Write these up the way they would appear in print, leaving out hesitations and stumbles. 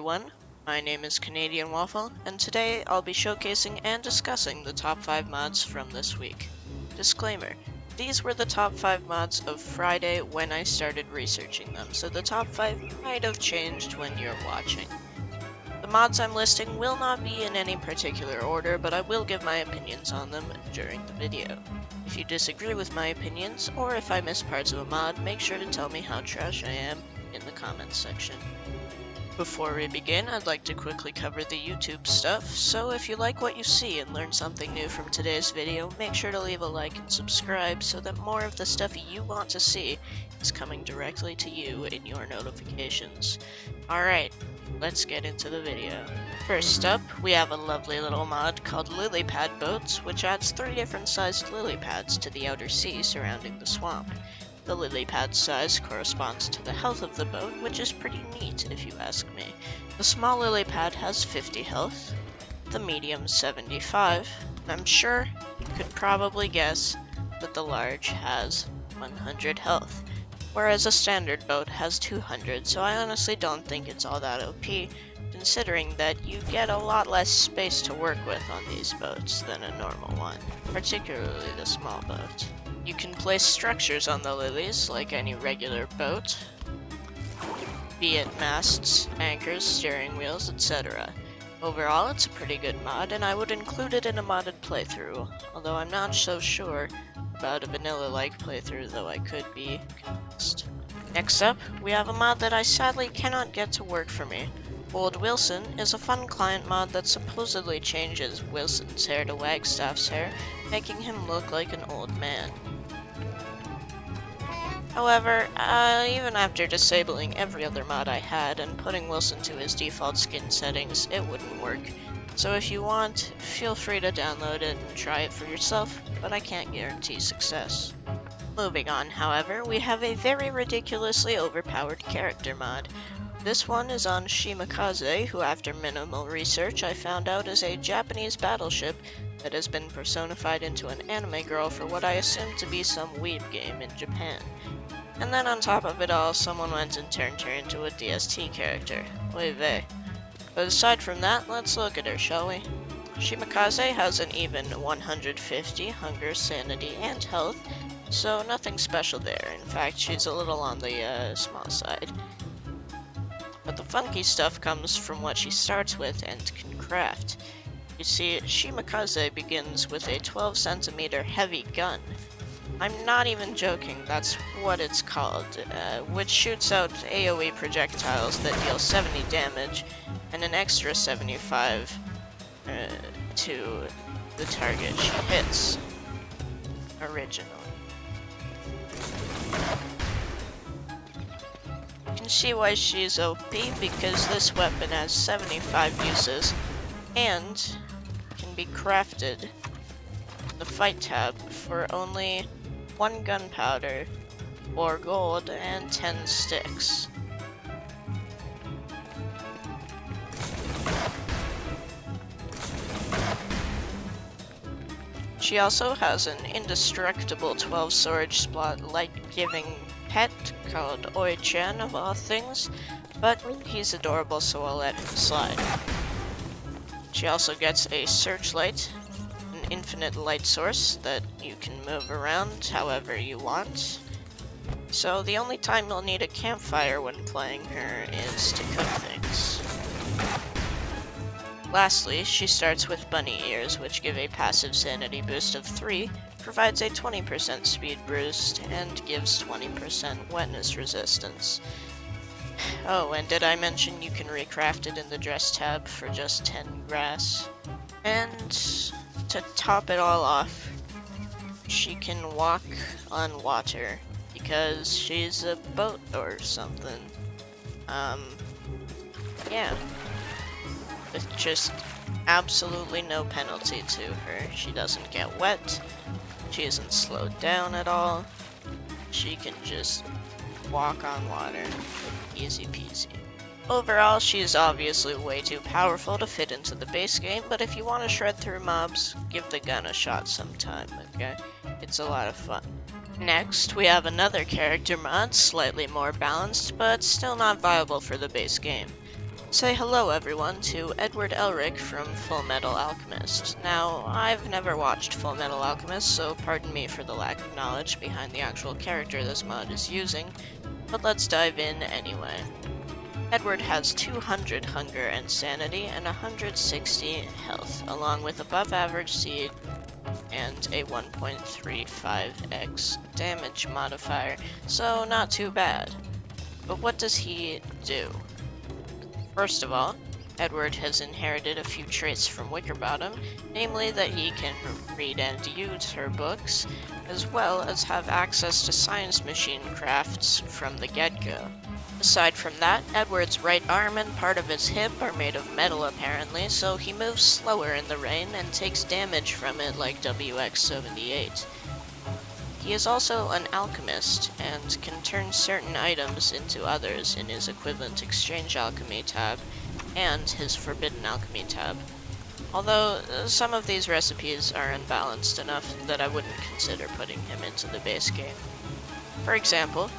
everyone, my name is CanadianWaffle, and today I'll be showcasing and discussing the top 5 mods from this week. Disclaimer, these were the top 5 mods of Friday when I started researching them, so the top 5 might have changed when you're watching. The mods I'm listing will not be in any particular order, but I will give my opinions on them during the video. If you disagree with my opinions, or if I miss parts of a mod, make sure to tell me how trash I am in the comments section. Before we begin, I'd like to quickly cover the YouTube stuff, so if you like what you see and learn something new from today's video, make sure to leave a like and subscribe so that more of the stuff you want to see is coming directly to you in your notifications. Alright, let's get into the video. First up, we have a lovely little mod called Lilypad Boats, which adds 3 different sized lily pads to the outer sea surrounding the swamp. The lily pad size corresponds to the health of the boat, which is pretty neat if you ask me. The small lily pad has 50 health, the medium 75. I'm sure you could probably guess that the large has 100 health, whereas a standard boat has 200, so I honestly don't think it's all that OP, considering that you get a lot less space to work with on these boats than a normal one, particularly the small boat. You can place structures on the lilies like any regular boat, be it masts, anchors, steering wheels, etc. Overall, it's a pretty good mod, and I would include it in a modded playthrough, although I'm not so sure about a vanilla-like playthrough, though I could be convinced. Next up, we have a mod that I sadly cannot get to work for me. Old Wilson is a fun client mod that supposedly changes Wilson's hair to Wagstaff's hair, making him look like an old man. However, even after disabling every other mod I had and putting Wilson to his default skin settings, it wouldn't work. So if you want, feel free to download it and try it for yourself, but I can't guarantee success. Moving on, however, we have a very ridiculously overpowered character mod. This one is on Shimakaze, who after minimal research I found out is a Japanese battleship that has been personified into an anime girl for what I assume to be some weeb game in Japan. And then on top of it all, someone went and turned her into a DST character. Oy vey. But aside from that, let's look at her, shall we? Shimakaze has an even 150 hunger, sanity, and health, so nothing special there. In fact, she's a little on the small side. But the funky stuff comes from what she starts with and can craft. You see, Shimakaze begins with a 12 centimeter heavy gun. I'm not even joking, that's what it's called, which shoots out AoE projectiles that deal 70 damage and an extra 75 to the target she hits. Original. You can see why she's OP, because this weapon has 75 uses and can be crafted in the fight tab for only 1 gunpowder, 4 gold, and 10 sticks. She also has an indestructible 12 sword light-giving pet called Oi-chan of all things, but he's adorable, so I'll let him slide. She also gets a searchlight, an infinite light source that you can move around however you want. So the only time you'll need a campfire when playing her is to cook things. Lastly, she starts with bunny ears, which give a passive sanity boost of 3, provides a 20% speed boost, and gives 20% wetness resistance. Oh, and did I mention you can recraft it in the dress tab for just 10 grass? And to top it all off, she can walk on water, because she's a boat or something. Yeah. With just absolutely no penalty to her. She doesn't get wet, she isn't slowed down at all, she can just walk on water. Easy peasy. Overall, she is obviously way too powerful to fit into the base game, but if you want to shred through mobs, give the gun a shot sometime, okay? It's a lot of fun. Next, we have another character mod, slightly more balanced, but still not viable for the base game. Say hello everyone to Edward Elric from Fullmetal Alchemist. Now, I've never watched Fullmetal Alchemist, so pardon me for the lack of knowledge behind the actual character this mod is using, but let's dive in anyway. Edward has 200 hunger and sanity and 160 health, along with above average speed and a 1.35x damage modifier, so not too bad. But what does he do? First of all, Edward has inherited a few traits from Wickerbottom, namely that he can read and use her books, as well as have access to science machine crafts from the get-go. Aside from that, Edward's right arm and part of his hip are made of metal apparently, so he moves slower in the rain and takes damage from it like WX-78. He is also an alchemist, and can turn certain items into others in his equivalent exchange alchemy tab, and his forbidden alchemy tab. Although, some of these recipes are unbalanced enough that I wouldn't consider putting him into the base game. For example,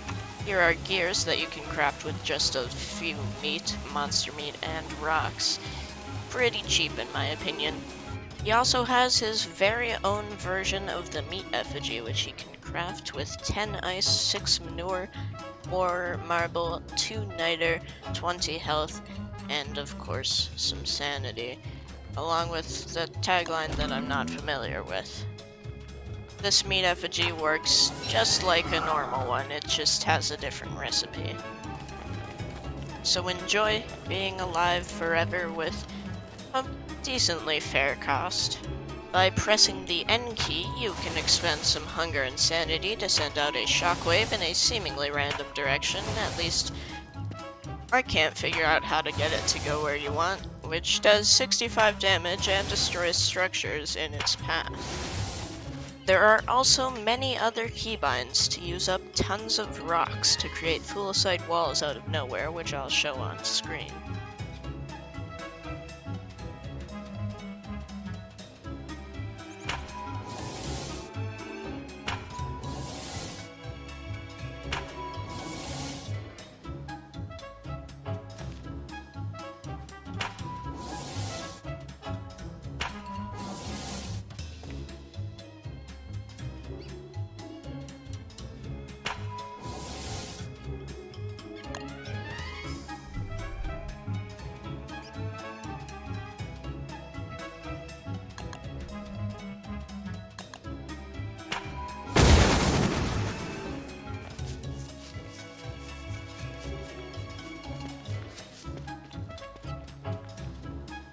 here are gears that you can craft with just a few meat, monster meat, and rocks. Pretty cheap in my opinion. He also has his very own version of the meat effigy, which he can craft with 10 ice, 6 manure, 4 marble, 2 niter, 20 health, and of course some sanity, along with the tagline that I'm not familiar with. This meat effigy works just like a normal one, it just has a different recipe. So enjoy being alive forever with a decently fair cost. By pressing the N key, you can expend some hunger and sanity to send out a shockwave in a seemingly random direction. At least, I can't figure out how to get it to go where you want, which does 65 damage and destroys structures in its path. There are also many other keybinds to use up tons of rocks to create full-side walls out of nowhere, which I'll show on screen.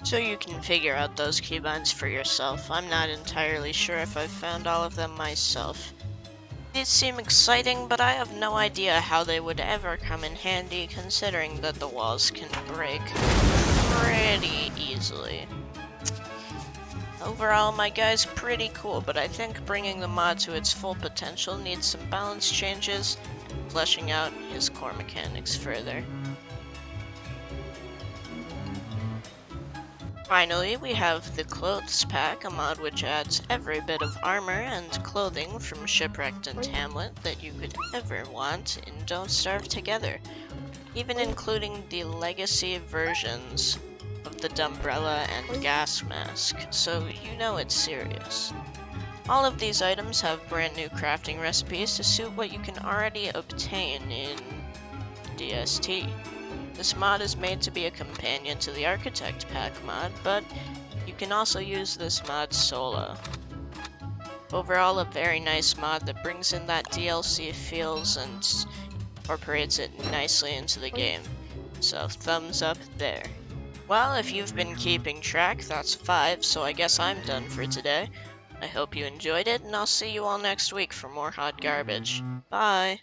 So you can figure out those keybinds for yourself. I'm not entirely sure if I've found all of them myself. These seem exciting, but I have no idea how they would ever come in handy considering that the walls can break pretty easily. Overall, my guy's pretty cool, but I think bringing the mod to its full potential needs some balance changes, fleshing out his core mechanics further. Finally, we have the Clothes Pack, a mod which adds every bit of armor and clothing from Shipwrecked and Hamlet that you could ever want in Don't Starve Together, even including the legacy versions of the Dumbrella and Gas Mask, so you know it's serious. All of these items have brand new crafting recipes to suit what you can already obtain in DST. This mod is made to be a companion to the Architect Pack mod, but you can also use this mod solo. Overall, a very nice mod that brings in that DLC feels and incorporates it nicely into the game. So, thumbs up there. Well, if you've been keeping track, that's 5, so I guess I'm done for today. I hope you enjoyed it, and I'll see you all next week for more hot garbage. Bye!